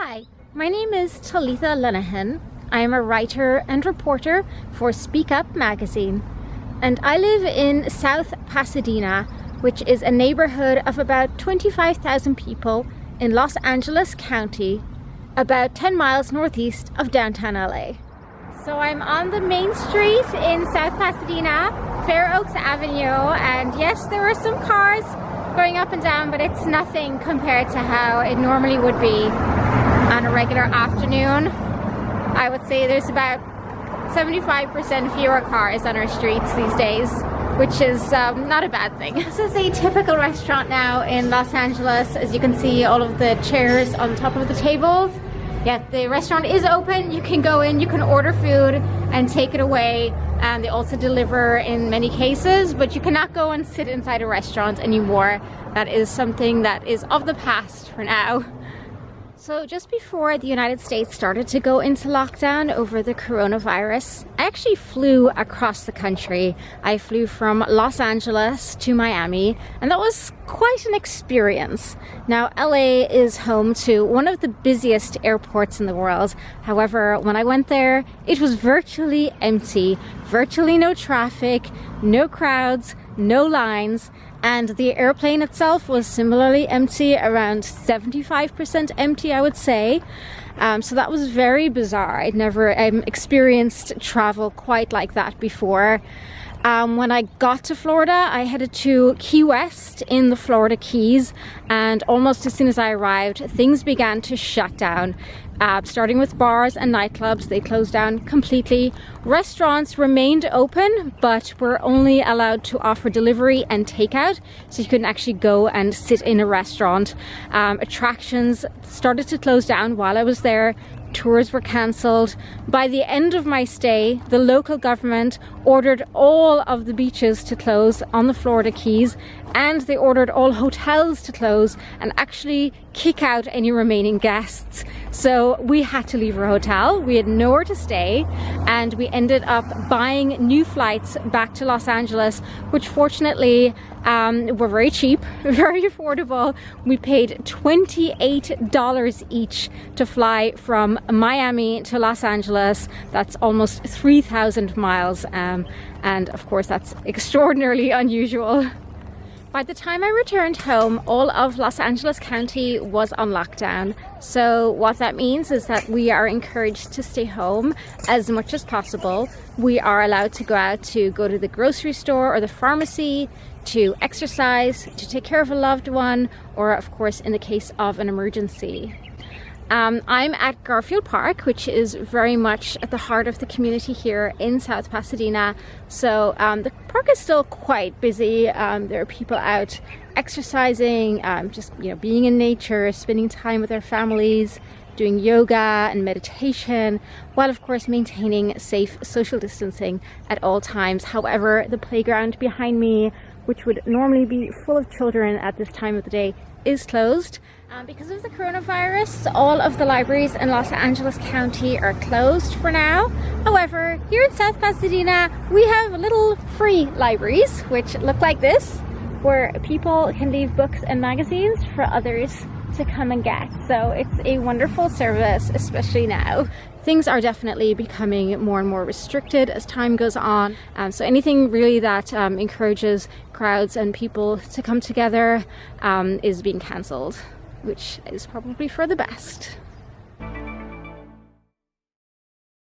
Hi, my name is Talitha Linehan. I am a writer and reporter for Speak Up magazine, and I live in South Pasadena, which is a neighborhood of about 25,000 people in Los Angeles County, about 10 miles northeast of downtown LA. So I'm on the main street in South Pasadena, Fair Oaks Avenue, and yes, there are some cars going up and down, but it's nothing compared to how it normally would be on a regular afternoon. I would say there's about 75% fewer cars on our streets these days, which is not a bad thing. This is a typical restaurant now in Los Angeles. As you can see, all of the chairs on top of the tables. Yeah, the restaurant is open. You can go in, you can order food and take it away. And they also deliver in many cases, but you cannot go and sit inside a restaurant anymore. That is something that is of the past for now. So just before the United States started to go into lockdown over the coronavirus, I actually flew across the country. I flew from Los Angeles to Miami, and that was quite an experience. Now, LA is home to one of the busiest airports in the world. However, when I went there, it was virtually empty, virtually no traffic, no crowds, no lines. And the airplane itself was similarly empty, around 75% empty, I would say. So that was very bizarre. I'd never experienced travel quite like that before. When I got to Florida, I headed to Key West in the Florida Keys, and almost as soon as I arrived, things began to shut down. Starting with bars and nightclubs, they closed down completely. Restaurants remained open, but were only allowed to offer delivery and takeout, so you couldn't actually go and sit in a restaurant. Attractions started to close down while I was there. Tours were cancelled. By the end of my stay, the local government ordered all of the beaches to close on the Florida Keys, and they ordered all hotels to close and actually kick out any remaining guests. So we had to leave our hotel. We had nowhere to stay, and we ended up buying new flights back to Los Angeles, which fortunately were very cheap, very affordable. We paid $28 each to fly from Miami to Los Angeles. That's almost 3,000 miles, and of course that's extraordinarily unusual. By the time I returned home, all of Los Angeles County was on lockdown. So what that means is that we are encouraged to stay home as much as possible. We are allowed to go out to go to the grocery store or the pharmacy, to exercise, to take care of a loved one, or of course in the case of an emergency. I'm at Garfield Park, which is very much at the heart of the community here in South Pasadena. So the park is still quite busy. There are people out exercising, just being in nature, spending time with their families, doing yoga and meditation, while of course maintaining safe social distancing at all times. However, the playground behind me, which would normally be full of children at this time of the day, is closed. Because of the coronavirus, all of the libraries in Los Angeles County are closed for now. However, here in South Pasadena, we have little free libraries, which look like this, where people can leave books and magazines for others to come and get. So it's a wonderful service, especially now. Things are definitely becoming more and more restricted as time goes on. So anything really that encourages crowds and people to come together is being cancelled, which is probably for the best.